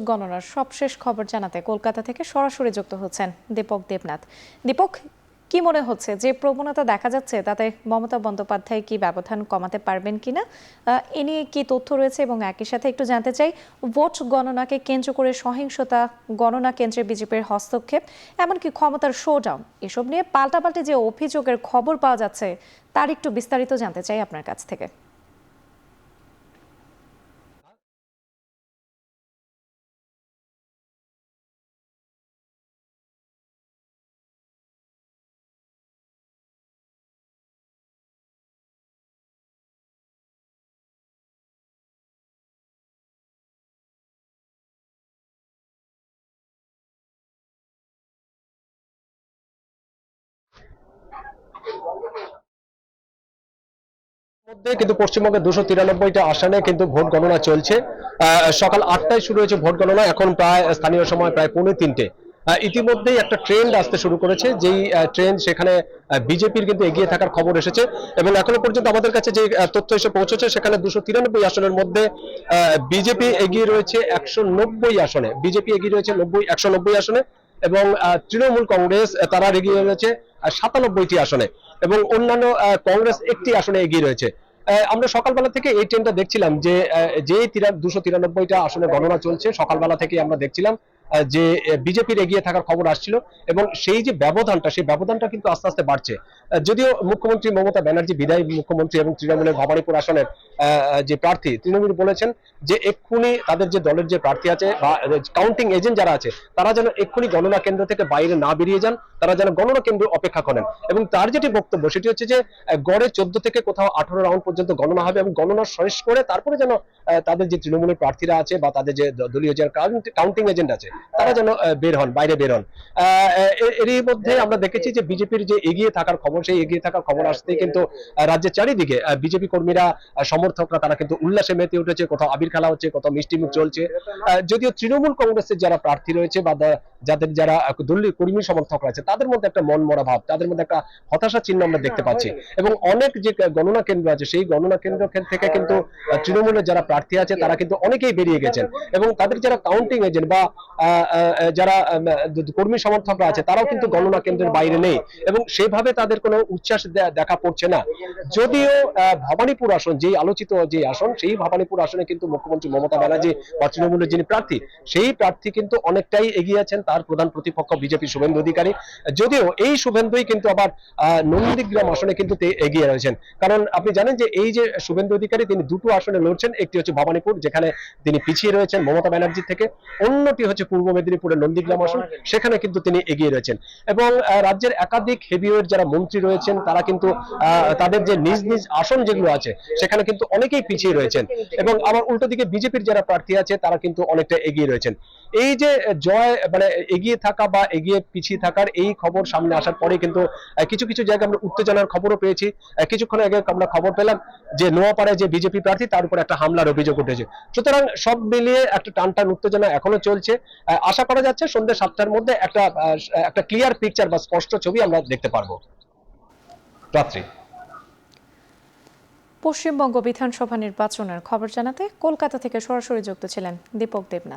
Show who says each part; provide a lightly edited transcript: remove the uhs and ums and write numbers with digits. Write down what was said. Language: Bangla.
Speaker 1: গণনার সবশেষ খবর জানাতে কলকাতা থেকে সরাসরি যুক্ত হচ্ছেন দীপক দেবনাথ। দীপক, কি মনে হচ্ছে যে প্রবণতা দেখা যাচ্ছে তাতে মমতা বন্দ্যোপাধ্যায় কি ব্যবধান কমাতে পারবেন কিনা, এ নিয়ে কি তথ্য রয়েছে? এবং একই সাথে একটু জানতে চাই, ভোট গণনাকে কেন্দ্র করে সহিংসতা, গণনা কেন্দ্রে বিজেপির হস্তক্ষেপ, এমনকি ক্ষমতার শোডাউন, এসব নিয়ে পাল্টাপাল্টি যে অভিযোগের খবর পাওয়া যাচ্ছে তার একটু বিস্তারিত জানতে চাই আপনার কাছ থেকে।
Speaker 2: মধ্যে কিন্তু পশ্চিমবঙ্গের 293টা আসনে কিন্তু ভোট গণনা চলছে। সকাল 8টায় শুরু হয়েছে ভোট গণনা, এখন প্রায় স্থানীয় সময় প্রায় 2:45। ইতিমধ্যেই একটা ট্রেন্ড আসতে শুরু করেছে, যেই ট্রেন্ড সেখানে বিজেপির কিন্তু এগিয়ে থাকার খবর এসেছে। এবং এখনো পর্যন্ত আমাদের কাছে যে তথ্য এসে পৌঁছেছে, সেখানে 293 আসনের মধ্যে বিজেপি এগিয়ে রয়েছে 190 আসনে, বিজেপি এগিয়ে রয়েছে 190 আসনে। এবং তৃণমূল কংগ্রেস তারা এগিয়ে রয়েছে 97টি আসনে। এবং অন্যান্য কংগ্রেস একটি আসনে এগিয়ে রয়েছে। আমরা সকালবেলা থেকে এই ট্রেনটা দেখছিলাম যে যে 293টা আসনে গণনা চলছে, সকালবেলা থেকে আমরা দেখছিলাম যে বিজেপির এগিয়ে থাকার খবর আসছিল। এবং সেই যে ব্যবধানটা, সেই ব্যবধানটা কিন্তু আস্তে আস্তে বাড়ছে। যদিও মুখ্যমন্ত্রী মমতা ব্যানার্জি, বিদায়ী মুখ্যমন্ত্রী এবং তৃণমূলের ভবানীপুর আসনের যে প্রার্থী, তৃণমূল বলেছেন যে এক্ষুনি তাদের যে দলের যে প্রার্থী আছে বা কাউন্টিং এজেন্ট যারা আছে, তারা যেন এক্ষুনি গণনা কেন্দ্র থেকে বাইরে না বেরিয়ে যান, তারা যেন গণনা কেন্দ্র অপেক্ষা করেন। এবং তার যেটি বক্তব্য সেটি হচ্ছে যে গড়ে 14 থেকে কোথাও 18 রাউন্ড পর্যন্ত গণনা হবে, এবং গণনা শেষ করে তারপরে যেন তাদের যে তৃণমূলের প্রার্থীরা আছে বা তাদের যে দলীয় যে কাউন্টিং এজেন্ট আছে, তারা যেন বের হন, বাইরে বের হন। এরই মধ্যে আমরা দেখেছি যে বিজেপির যে এগিয়ে থাকার খবর, সেই এগিয়ে থাকার খবর আসতেই কিন্তু রাজ্যের চারিদিকে বিজেপি কর্মীরা, সমর্থকরা তারা কিন্তু উল্লাসে মেতে উঠেছে, কোথাও আবির খেলা হচ্ছে, কোথাও মিষ্টি মুখ চলছে। যদিও তৃণমূল কংগ্রেসের যারা প্রার্থী রয়েছে বা যাদের যারা দলীয় কর্মী সমর্থকরা আছে, তাদের মধ্যে একটা মন মরা ভাব, তাদের মধ্যে একটা হতাশা চিহ্ন আমরা দেখতে পাচ্ছি। এবং অনেক যে গণনা কেন্দ্র আছে, সেই গণনা কেন্দ্র থেকে কিন্তু তৃণমূলের যারা প্রার্থী আছে তারা কিন্তু অনেকেই বেরিয়ে গেছেন। এবং তাদের যারা কাউন্টিং এজেন্ট বা যারা কর্মী সমর্থকরা আছে, তারাও কিন্তু গণনা কেন্দ্রের বাইরে নেই, এবং সেভাবে তাদের কোনো উচ্ছ্বাস দেখা পড়ছে না। যদিও ভবানীপুর আসন, যেই আলোচিত যে আসন, সেই ভবানীপুর আসনে কিন্তু মুখ্যমন্ত্রী মমতা ব্যানার্জি বা তৃণমূলের যিনি প্রার্থী, সেই প্রার্থী কিন্তু অনেকটাই এগিয়ে আছেন তার প্রধান প্রতিপক্ষ বিজেপি শুভেন্দু অধিকারী। যদিও এই শুভেন্দুই কিন্তু আবার নন্দীগ্রাম আসনে কিন্তু এগিয়ে রয়েছেন। কারণ আপনি জানেন যে এই যে শুভেন্দু অধিকারী, তিনি দুটো আসনে লড়ছেন, একটি হচ্ছে ভবানীপুর, যেখানে তিনি পিছিয়ে রয়েছেন মমতা ব্যানার্জি থেকে, অন্যটি হচ্ছে পূর্ব মেদিনীপুরের নন্দীগ্রাম আসন, সেখানে কিন্তু তিনি এগিয়ে রয়েছেন। এবং রাজ্যের একাধিক হেভিওয়েট যারা মন্ত্রী রয়েছেন, তারা কিন্তু তাদের যে নিজ নিজ আসন যেগুলো আছে, সেখানে কিন্তু অনেকেই পিছিয়ে রয়েছেন। এবং আবার উল্টো দিকে বিজেপির যারা প্রার্থী আছে, তারা কিন্তু অনেকটা এগিয়ে রয়েছেন। এই যে জয় মানে এগিয়ে থাকা বা এগিয়ে পিছিয়ে থাকার এই খবর সামনে আসার পরে কিন্তু কিছু কিছু জায়গায় আমরা উত্তেজনার খবরও পেয়েছি। কিছুক্ষণ আগে আমরা খবর পেলাম যে নোয়াপাড়ায় যে বিজেপি প্রার্থী, তার উপর একটা হামলার অভিযোগ উঠেছে। সুতরাং সব মিলিয়ে একটা টানটান উত্তেজনা এখনো চলছে। আশা করা যাচ্ছে সন্ধ্যে 7টার মধ্যে একটা ক্লিয়ার পিকচার বা স্পষ্ট ছবি আমরা দেখতে পারবো। রাত্রি।
Speaker 1: পশ্চিমবঙ্গ বিধানসভা নির্বাচনের খবর জানাতে কলকাতা থেকে সরাসরি যুক্ত ছিলেন দীপক দেবনাথ।